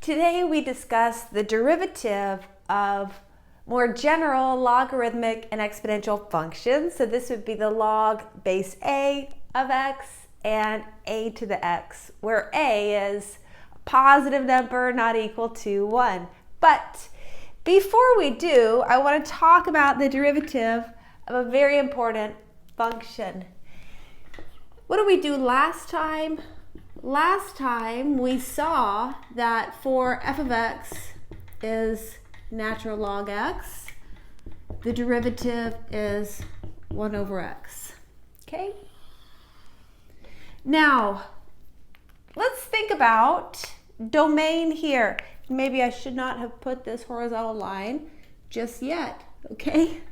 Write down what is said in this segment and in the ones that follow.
Today we discuss the derivative of more general logarithmic and exponential functions. So this would be the log base a of x and a to the x, where a is a positive number not equal to 1. But before we do, I want to talk about the derivative of a very important function. What did we do last time? Last time we saw that for f of x is natural log x, the derivative is 1 over x. Okay? Now, let's think about domain here. Maybe I should not have put this horizontal line just yet, okay?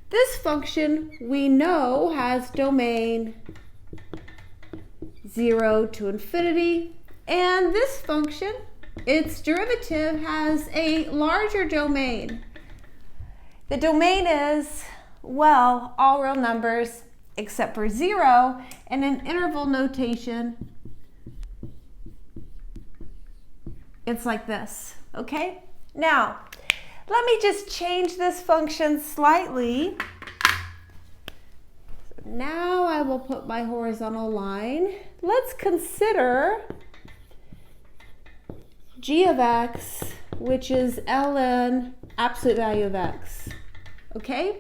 This function we know has domain 0 to infinity, and this function, its derivative, has a larger domain. The domain is, well, all real numbers except for 0, and in interval notation, it's like this, okay? Now, let me just change this function slightly. So now I will put my horizontal line. Let's consider g of x, which is ln absolute value of x, okay?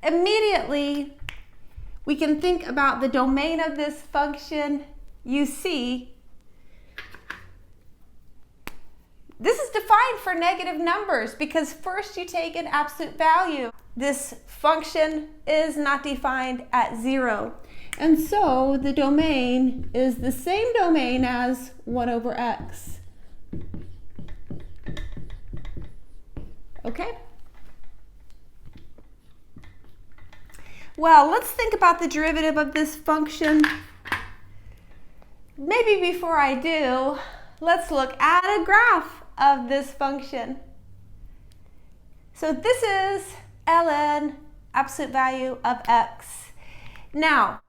Immediately, we can think about the domain of this function. You see, this is defined for negative numbers because first you take an absolute value. This function is not defined at 0. And so the domain is the same domain as 1 over x. Okay? Well, let's think about the derivative of this function. Maybe before I do, let's look at a graph of this function. So this is ln absolute value of x. Now,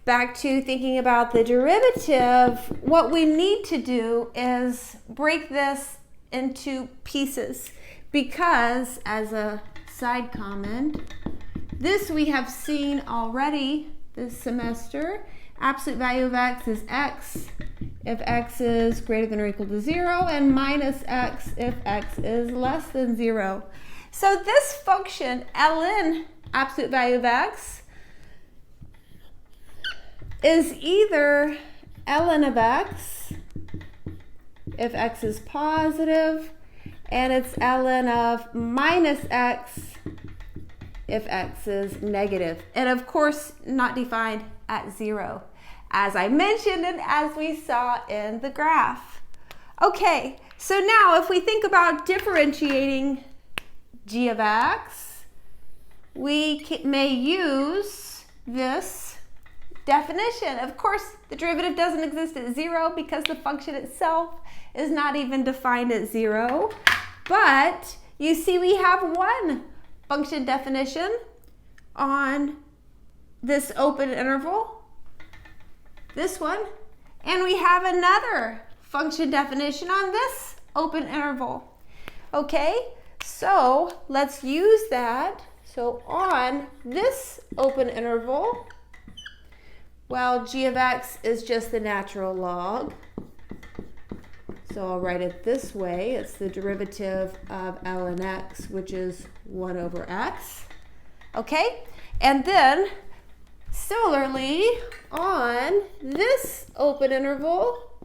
back to thinking about the derivative, what we need to do is break this into pieces because, as a side comment, this we have seen already this semester. Absolute value of x is x if x is greater than or equal to 0, and minus x if x is less than 0. So this function, ln absolute value of x, is either ln of x if x is positive, and it's ln of minus x if x is negative. And of course, not defined at 0, as I mentioned and as we saw in the graph. Okay, so now if we think about differentiating g of x, we may use this definition. Of course, the derivative doesn't exist at 0 because the function itself is not even defined at 0. But you see we have one function definition on this open interval, this one, and we have another function definition on this open interval. Okay, so let's use that. So on this open interval, well, g of x is just the natural log. So I'll write it this way. It's the derivative of ln x, which is 1 over x. Okay? And then, similarly, on this open interval,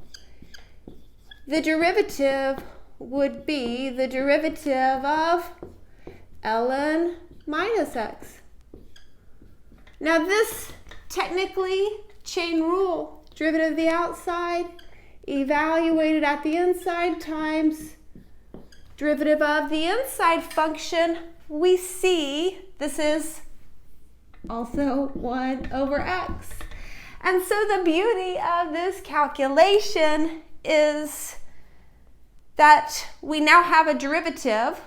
the derivative would be the derivative of ln minus x. Now this, technically, chain rule, derivative of the outside, evaluated at the inside times derivative of the inside function, we see this is also 1 over x. And so the beauty of this calculation is that we now have a derivative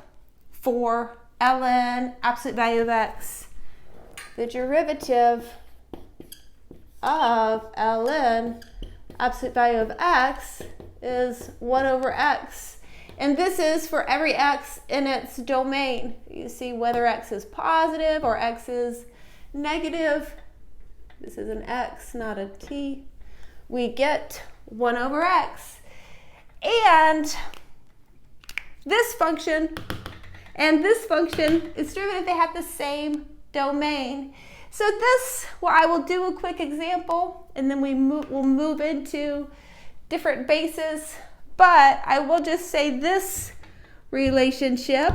for ln absolute value of x. The derivative of ln absolute value of x is 1 over x. And this is for every x in its domain. You see whether x is positive or x is negative. This is an x, not a t. We get 1 over x. And this function and this function is derivative, they have the same domain. So this, well, I will do a quick example and then we'll move into different bases. But I will just say this relationship,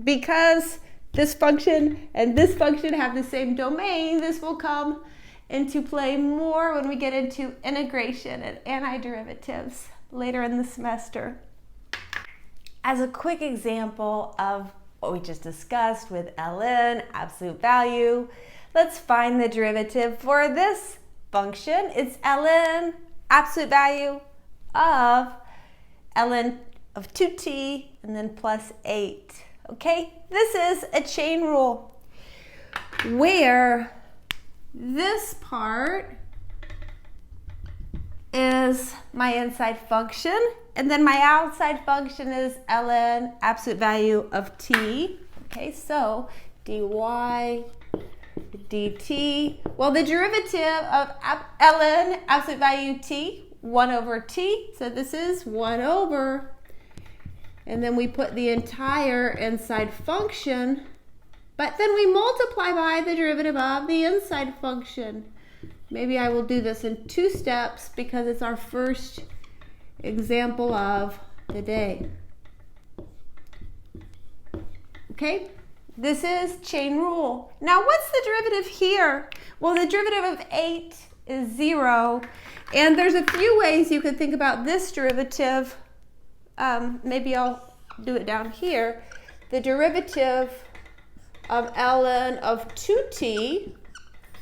because this function and this function have the same domain, this will come into play more when we get into integration and antiderivatives later in the semester. As a quick example of what we just discussed with ln, absolute value, let's find the derivative for this function. It's ln, absolute value of ln of 2t and then plus 8. Okay, this is a chain rule where this part is my inside function and then my outside function is ln absolute value of t. Okay, so dy dt. Well, the derivative of ln absolute value t, 1 over t, so this is 1 over, and then we put the entire inside function, but then we multiply by the derivative of the inside function. Maybe I will do this in 2 steps because it's our first example of the day. Okay, this is chain rule. Now what's the derivative here? Well, the derivative of 8 is 0. And there's a few ways you could think about this derivative. Maybe I'll do it down here. The derivative of ln of 2t.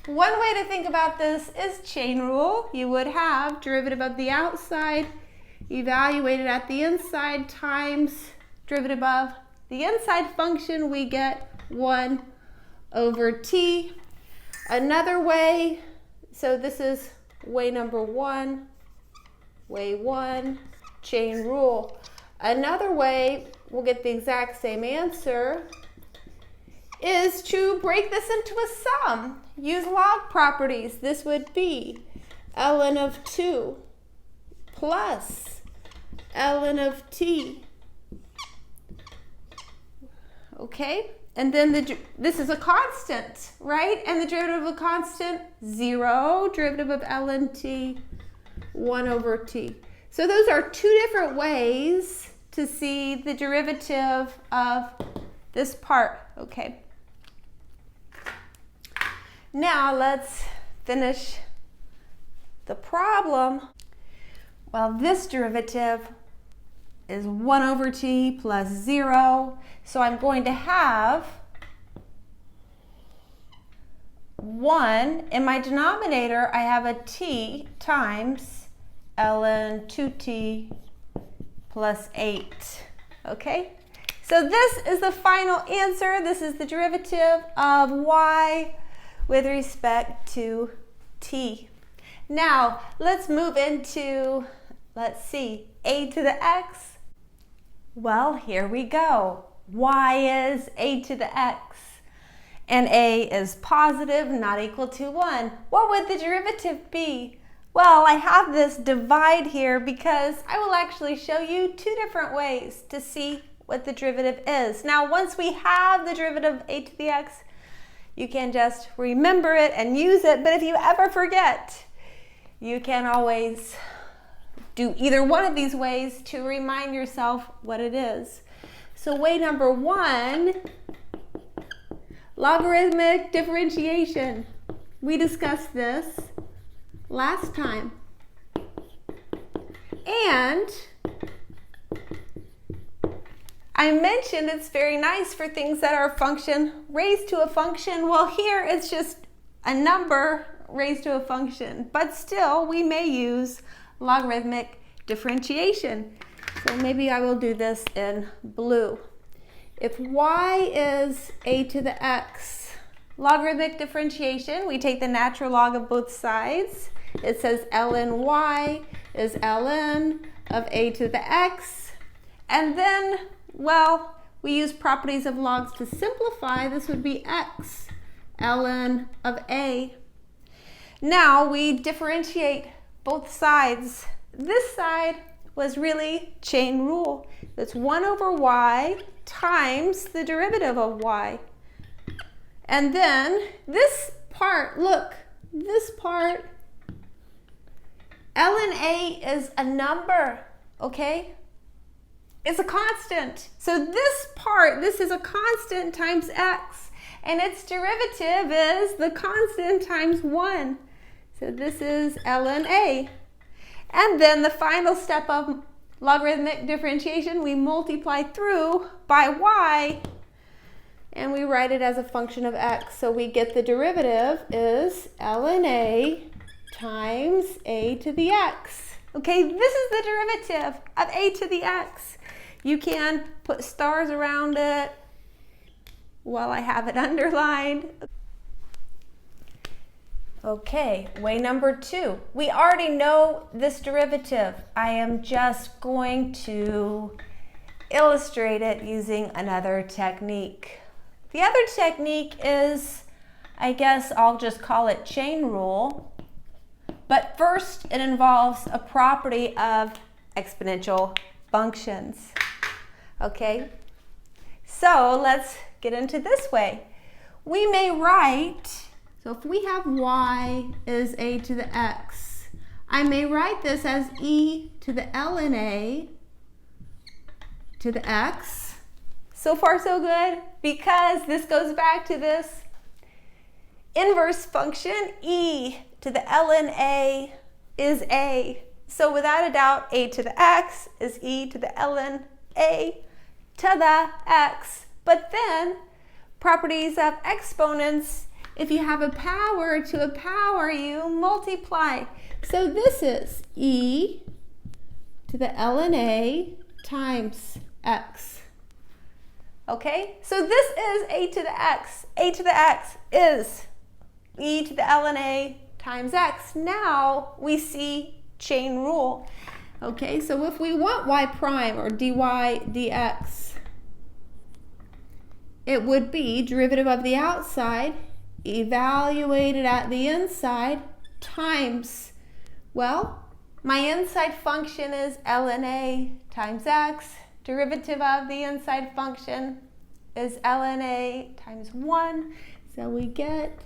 One way to think about this is chain rule. You would have derivative of the outside evaluated at the inside times derivative of the inside function. We get 1 over t. Another way, so this is way number 1, way 1, chain rule. Another way, we'll get the exact same answer, is to break this into a sum. Use log properties. This would be ln of 2 plus ln of t. Okay? And then this is a constant, right? And the derivative of a constant, 0. Derivative of ln t, 1 over t. So those are 2 different ways to see the derivative of this part, okay? Now let's finish the problem. Well, this derivative is 1 over t plus 0. So I'm going to have 1. In my denominator, I have a t times ln 2t plus 8. Okay? So this is the final answer. This is the derivative of y with respect to t. Now, let's move into, let's see, a to the x. Well, here we go. Y is a to the x, and a is positive, not equal to 1. What would the derivative be? Well, I have this divide here because I will actually show you 2 different ways to see what the derivative is. Now, once we have the derivative of a to the x, you can just remember it and use it, but if you ever forget, you can always do either one of these ways to remind yourself what it is. So way number 1, logarithmic differentiation. We discussed this last time. And I mentioned it's very nice for things that are a function raised to a function. Well, here it's just a number raised to a function, but still we may use logarithmic differentiation. So maybe I will do this in blue. If y is a to the x Logarithmic differentiation, we take the natural log of both sides. It says ln y is ln of a to the x. And then, well, we use properties of logs to simplify. This would be x ln of a. Now we differentiate both sides. This side was really chain rule. That's 1 over y times the derivative of y. And then this part, look, this part, ln a is a number, okay? It's a constant. So this part, this is a constant times x, and its derivative is the constant times 1. So this is ln a. And then the final step of logarithmic differentiation, we multiply through by y, and we write it as a function of x. So we get the derivative is ln a times a to the x. Okay, this is the derivative of a to the x. You can put stars around it while I have it underlined. Okay, way number 2. We already know this derivative. I am just going to illustrate it using another technique. The other technique is, I guess I'll just call it chain rule. But first, it involves a property of exponential functions. Okay, so let's get into this way. We may write, so if we have y is a to the x, I may write this as e to the ln a to the x. So far so good, because this goes back to this inverse function. E to the ln a is a. So without a doubt, a to the x is e to the ln a to the x. But then, properties of exponents, if you have a power to a power, you multiply. So this is e to the ln a times x. Okay, so this is a to the x. A to the x is e to the ln a times x. Now we see chain rule. Okay, so if we want y prime or dy dx, it would be derivative of the outside evaluated at the inside times, well, my inside function is ln a times x. Derivative of the inside function is ln a times 1. So we get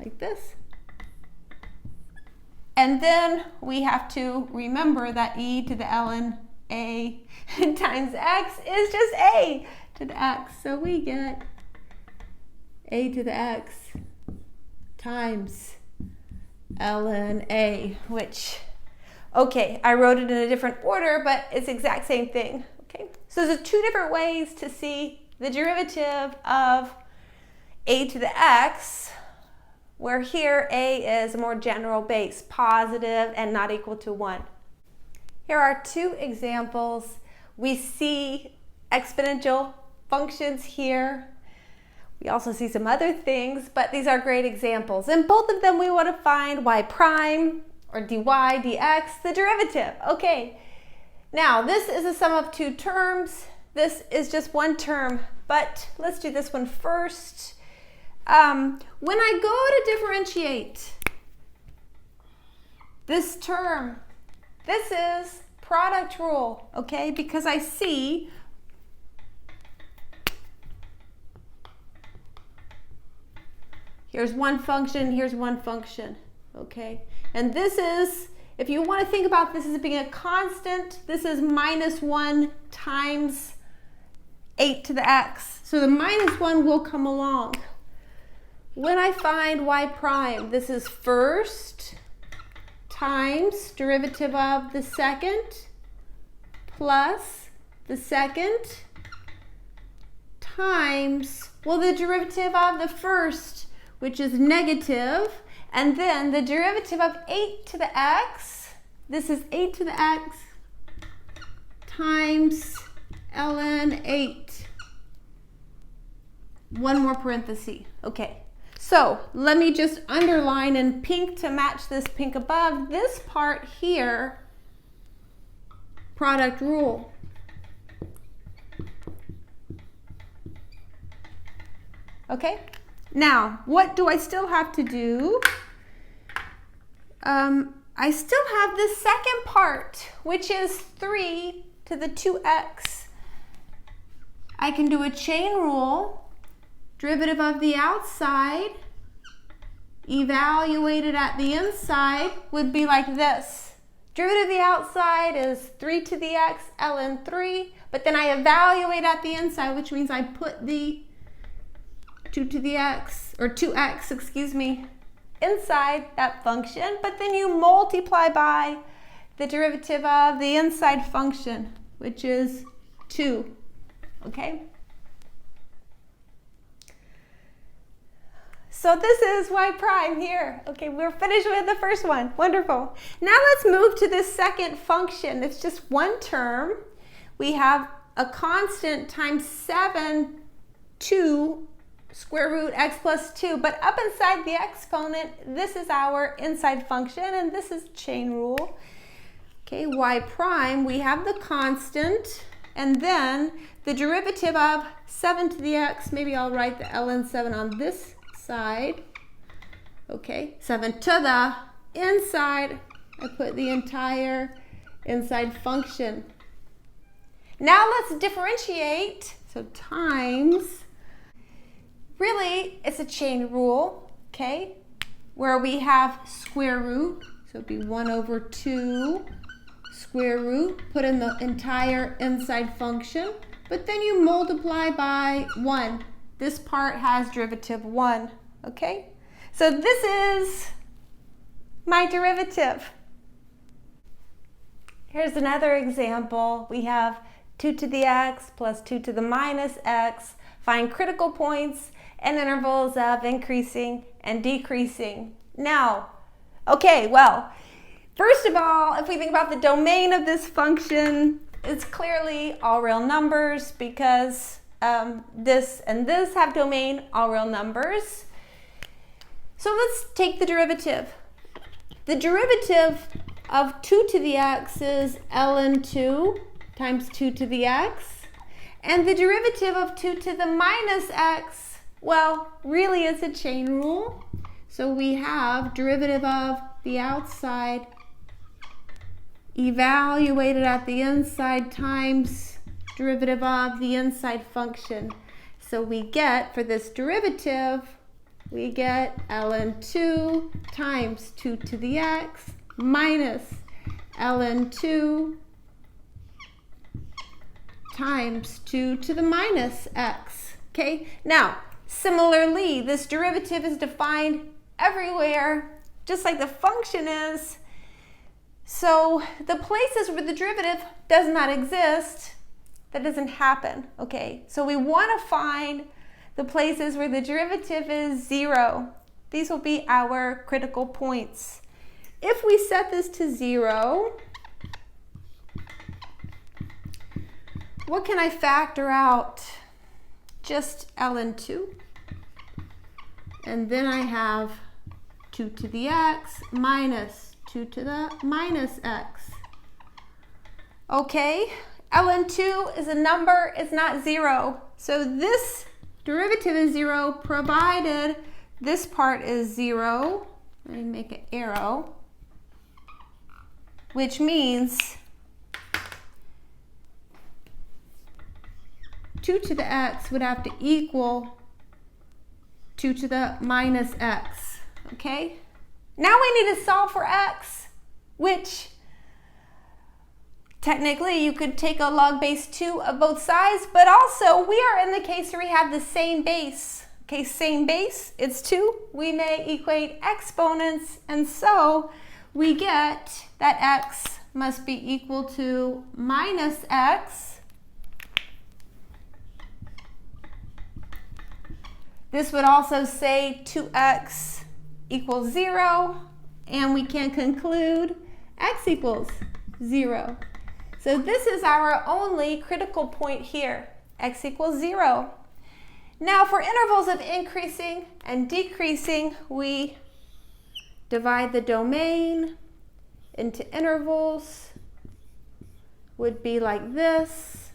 like this. And then we have to remember that e to the ln a times x is just a to the x. So we get a to the x times ln a, which, okay, I wrote it in a different order, but it's the exact same thing. Okay, so there's 2 different ways to see the derivative of a to the x, where here a is a more general base, positive and not equal to 1. Here are 2 examples. We see exponential functions here. We also see some other things, but these are great examples. In both of them, we want to find y prime or dy dx, the derivative. Okay, now this is a sum of 2 terms. This is just 1 term, but let's do this one first. When I go to differentiate this term, this is product rule, okay? Because I see here's one function, here's one function, okay? And this is, if you want to think about this as being a constant, this is -1 times 8 to the x. So the -1 will come along. When I find y prime, this is first times derivative of the second plus the second times, well, the derivative of the first, which is negative, and then the derivative of 8 to the x, this is 8 to the x times ln 8. One more parenthesis. Okay, So let me just underline in pink to match this pink above. This part here, product rule. Okay, now what do I still have to do? I still have the second part, which is 3 to the 2x. I can do a chain rule. Derivative of the outside evaluated at the inside would be like this. Derivative of the outside is 3 to the x ln 3, but then I evaluate at the inside, which means I put the 2 to the x, or 2x, excuse me, inside that function, but then you multiply by the derivative of the inside function, which is 2, okay? So this is y prime here. Okay, we're finished with the first one. Wonderful. Now let's move to this second function. It's just one term. We have a constant times 7 to square root x plus 2. But up inside the exponent, this is our inside function, and this is chain rule. Okay, y prime, we have the constant, and then the derivative of 7 to the x. Maybe I'll write the ln 7 on this side. Okay, 7 to the inside, I put the entire inside function. Now let's differentiate. So times, really it's a chain rule, okay, where we have square root, so it'd be 1 over 2 square root, put in the entire inside function, but then you multiply by 1. This part has derivative 1, okay? So this is my derivative. Here's another example. We have 2 to the x plus 2 to the minus x. Find critical points and intervals of increasing and decreasing. Now, okay, well, first of all, if we think about the domain of this function, it's clearly all real numbers because this and this have domain all real numbers. So let's take the derivative. The derivative of 2 to the x is ln 2 times 2 to the x. And the derivative of 2 to the minus x, well, really it's a chain rule. So we have derivative of the outside evaluated at the inside times derivative of the inside function. So we get, for this derivative, we get ln 2 times 2 to the x minus ln 2 times 2 to the minus x. Okay, now similarly, this derivative is defined everywhere, just like the function is. So the places where the derivative does not exist, that doesn't happen, okay? So we want to find the places where the derivative is 0. These will be our critical points. If we set this to 0, what can I factor out? Just ln 2. And then I have 2 to the x minus 2 to the minus x. Okay, ln 2 is a number, it's not 0. So this derivative is 0 provided this part is 0. Let me make an arrow, which means 2 to the x would have to equal 2 to the minus x, okay? Now we need to solve for x, which technically you could take a log base 2 of both sides, but also we are in the case where we have the same base. Okay, same base, it's 2. We may equate exponents, and so we get that x must be equal to minus x. This would also say 2x equals 0, and we can conclude x equals 0. So this is our only critical point here, x equals 0. Now for intervals of increasing and decreasing, we divide the domain into intervals, would be like this.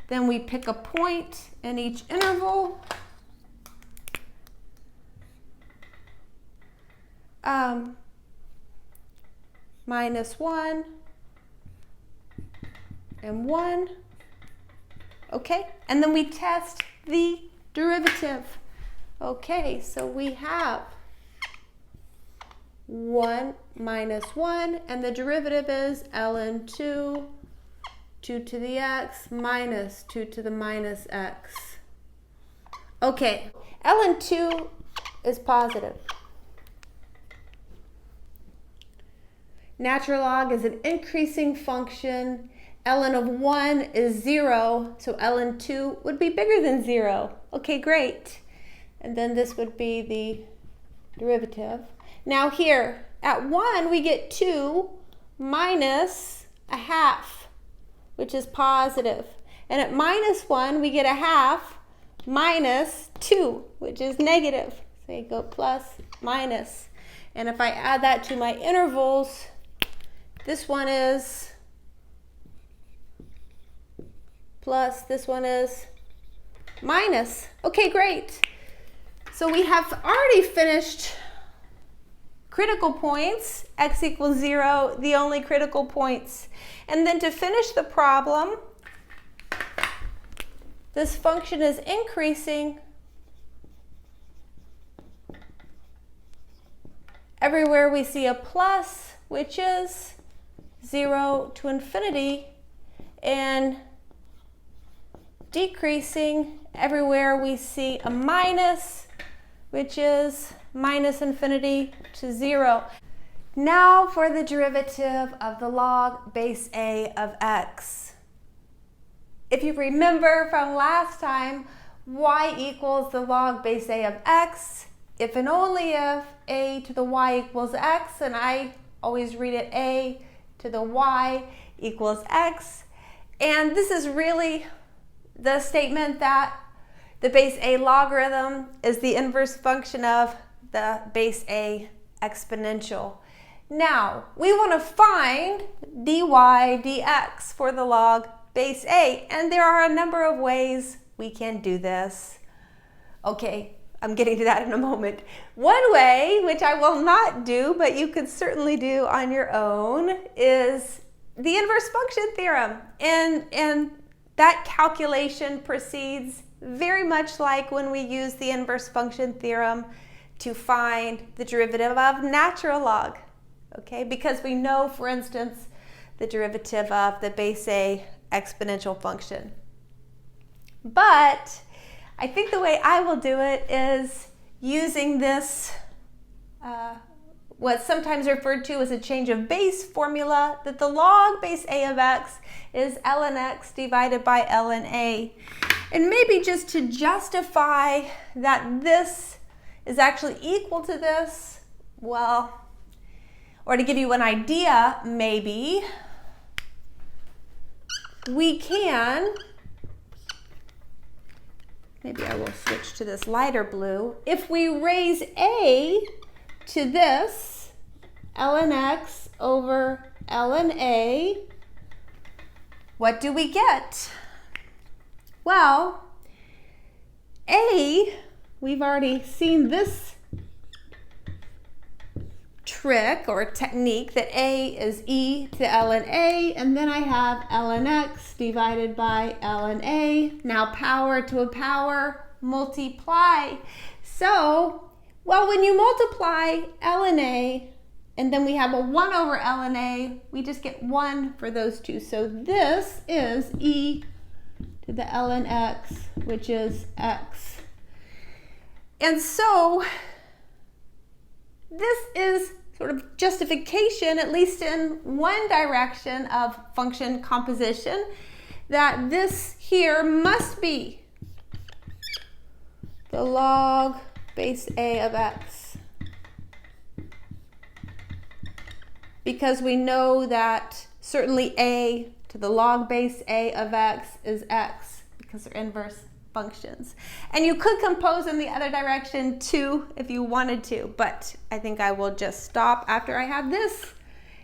Then we pick a point in each interval. -1 and 1. Okay, and then we test the derivative. Okay, so we have 1 minus 1, and the derivative is ln 2, 2 to the x minus 2 to the minus x. Okay, ln 2 is positive. Natural log is an increasing function. Ln of 1 is 0, so ln 2 would be bigger than 0. Okay, great. And then this would be the derivative. Now here, at 1 we get 2 minus a half, which is positive. And at -1 we get a half minus 2, which is negative. So you go plus, minus. And if I add that to my intervals, this one is plus, this one is minus. Okay, great. So we have already finished critical points, x equals 0, the only critical points. And then to finish the problem, this function is increasing everywhere we see a plus, which is 0 to infinity, and decreasing everywhere we see a minus, which is minus infinity to 0. Now for the derivative of the log base a of x. If you remember from last time, y equals the log base a of x, if and only if a to the y equals x, and I always read it a to the y equals x. And this is really the statement that the base a logarithm is the inverse function of the base a exponential. Now, we want to find dy dx for the log base a, and there are a number of ways we can do this. Okay, I'm getting to that in a moment. One way, which I will not do, but you could certainly do on your own, is the inverse function theorem. And that calculation proceeds very much like when we use the inverse function theorem to find the derivative of natural log. Okay, because we know, for instance, the derivative of the base a exponential function. But I think the way I will do it is using this, what's sometimes referred to as a change of base formula, that the log base a of x is ln x divided by ln a. And maybe just to justify that this is actually equal to this, well, or to give you an idea, maybe, we can, maybe I will switch to this lighter blue. If we raise a to this, ln x over ln a, what do we get? Well, a, we've already seen this trick or technique that a is e to ln a, and then I have ln x divided by ln a. Now power to a power, multiply. So, well, when you multiply ln a, and then we have a 1 over ln a, we just get 1 for those two. So this is e to the ln x, which is x. And so this is sort of justification, at least in one direction of function composition, that this here must be the log base a of x. Because we know that certainly a to the log base a of x is x, because they're inverse functions. And you could compose in the other direction too if you wanted to, but I think I will just stop after I have this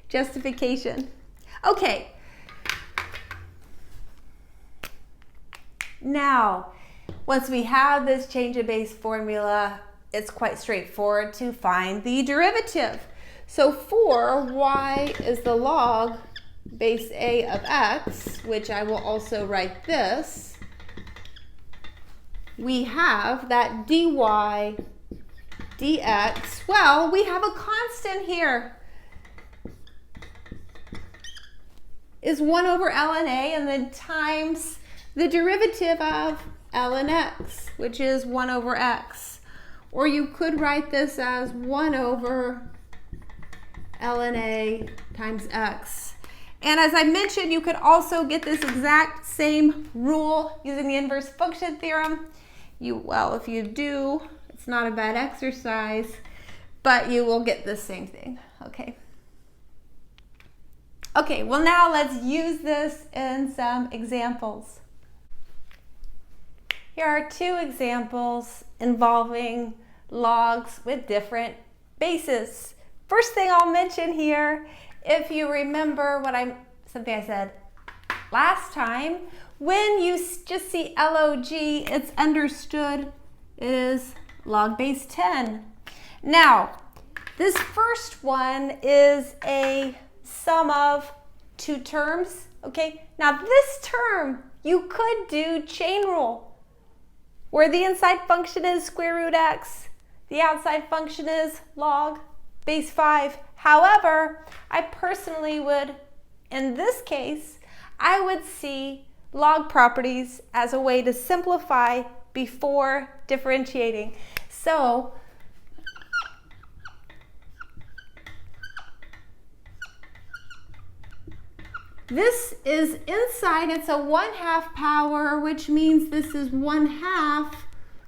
justification. Okay. Now, once we have this change of base formula, it's quite straightforward to find the derivative. So for y is the log base a of x, which I will also write this, we have that dy dx. Well, we have a constant here. Is 1 over ln a, and then times the derivative of ln x, which is 1 over x. Or you could write this as 1 over ln a times x. And as I mentioned, you could also get this exact same rule using the inverse function theorem. Well, if you do, it's not a bad exercise, but you will get the same thing, okay? Okay, well now let's use this in some examples. Here are two examples involving logs with different bases. First thing I'll mention here, if you remember something I said last time, when you just see log, it's understood it is log base 10. Now, this first one is a sum of two terms, okay? Now this term, you could do chain rule, where the inside function is square root x, the outside function is log base 5. However, I personally would, in this case, I would see log properties as a way to simplify before differentiating. So, this is inside, it's a 1/2 power, which means this is 1/2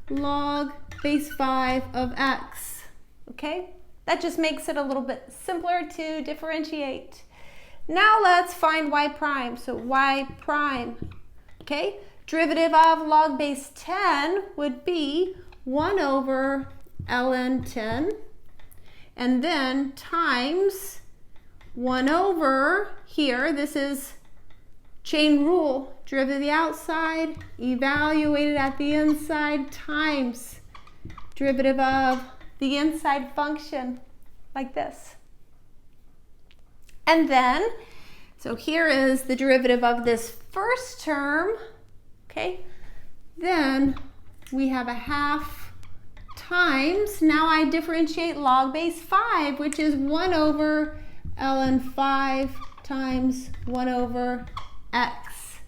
log base 5 of x, okay? That just makes it a little bit simpler to differentiate. Now let's find y prime. So y prime, okay? Derivative of log base 10 would be 1 over ln 10, and then times 1 over here, this is chain rule, derivative of the outside, evaluated at the inside, times derivative of the inside function, like this. And then, so here is the derivative of this first term, okay? Then we have a 1/2 times, now I differentiate log base 5, which is 1 over ln 5 times 1 over x.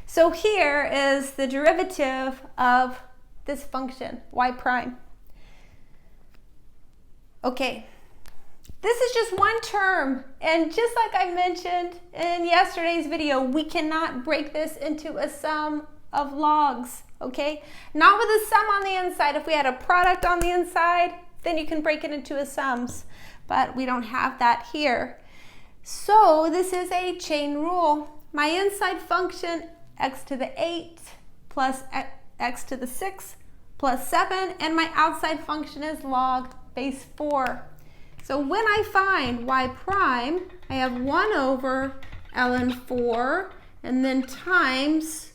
So here is the derivative of this function, y prime. Okay, this is just one term, and just like I mentioned in yesterday's video, we cannot break this into a sum of logs, okay? Not with a sum on the inside. If we had a product on the inside, then you can break it into a sums, but we don't have that here. So this is a chain rule. My inside function, x to the 8 plus x to the 6 plus 7, and my outside function is log base 4. So when I find y prime, I have 1 over ln 4, and then times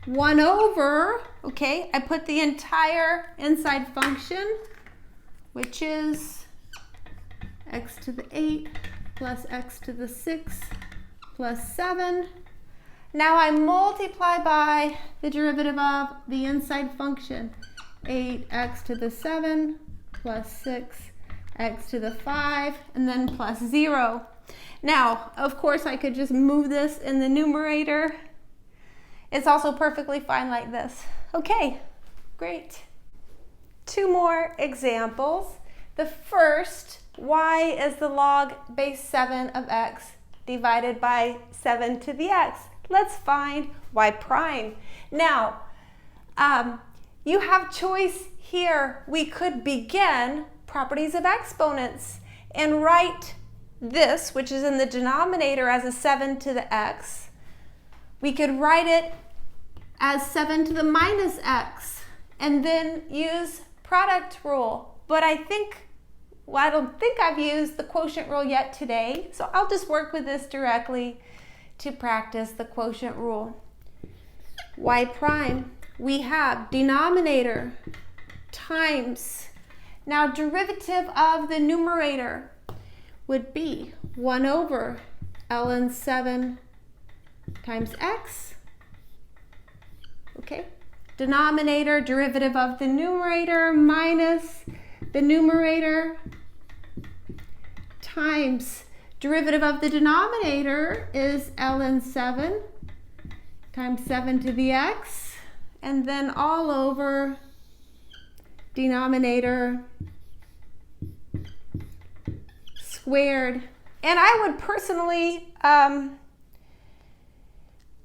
1 over, okay, I put the entire inside function, which is x to the 8 plus x to the 6 plus 7. Now I multiply by the derivative of the inside function, 8x to the 7 plus 6x to the 5, and then plus 0. Now, of course, I could just move this in the numerator. It's also perfectly fine like this. Okay, great. Two more examples. The first, y is the log base 7 of x divided by 7 to the x. Let's find y prime. Now, you have choice here. We could begin properties of exponents and write this, which is in the denominator, as a 7 to the x. We could write it as 7 to the minus x, and then use product rule. But I don't think I've used the quotient rule yet today, so I'll just work with this directly to practice the quotient rule. Y prime, we have denominator times, now derivative of the numerator would be 1 over ln 7 times x. Okay, denominator, derivative of the numerator minus the numerator times derivative of the denominator is ln 7 times 7 to the x, and then all over denominator squared. And I would personally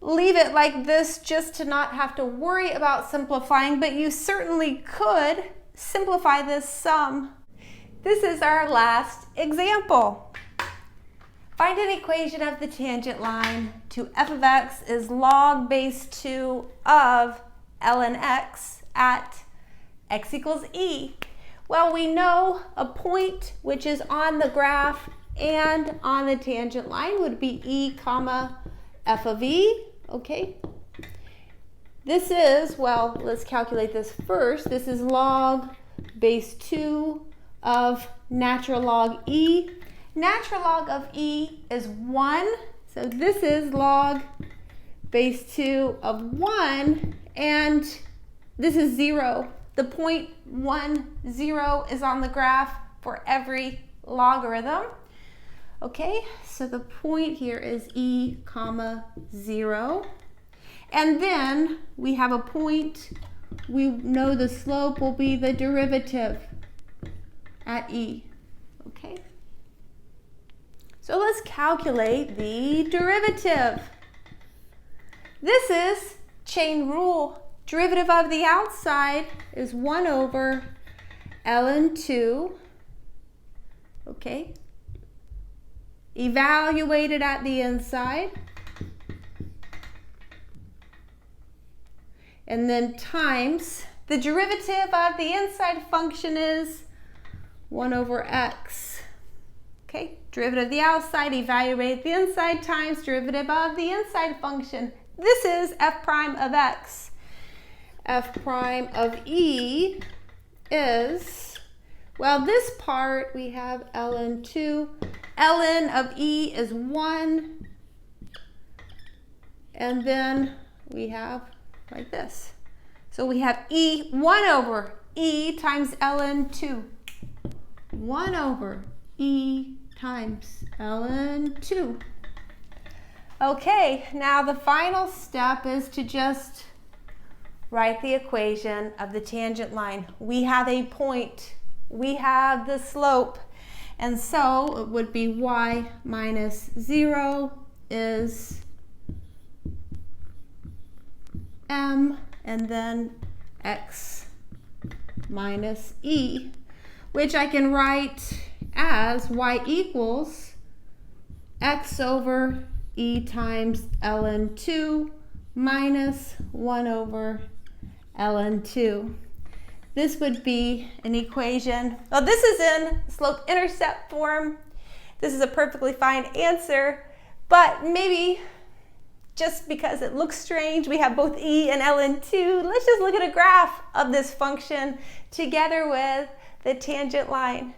leave it like this just to not have to worry about simplifying, but you certainly could simplify this sum. This is our last example. Find an equation of the tangent line to f of x is log base 2 of ln x at x equals e. Well, we know a point which is on the graph and on the tangent line would be e comma f of e. Okay, this is, well, let's calculate this first. This is log base 2 of natural log e. Natural log of e is 1, so this is log base 2 of 1, and this is 0. The point 1, 0 is on the graph for every logarithm. Okay, so the point here is e comma 0. And then we have a point, we know the slope will be the derivative at e. Okay, so let's calculate the derivative. This is chain rule. Derivative of the outside is 1 over ln 2. Okay, evaluated at the inside, and then times the derivative of the inside function is 1 over x. Okay, derivative of the outside, evaluate the inside, times derivative of the inside function. This is f prime of x. F prime of e is, well, this part we have ln 2. Ln of e is 1, and then we have like this. So we have e 1 over e times ln 2. 1 over e times ln 2. Okay, now the final step is to just write the equation of the tangent line. We have a point, we have the slope, and so it would be y minus 0 is m, and then x minus e, which I can write as y equals x over e times ln 2 minus 1 over ln 2. This would be an equation, well, this is in slope-intercept form. This is a perfectly fine answer, but maybe just because it looks strange, we have both e and ln 2, let's just look at a graph of this function together with the tangent line.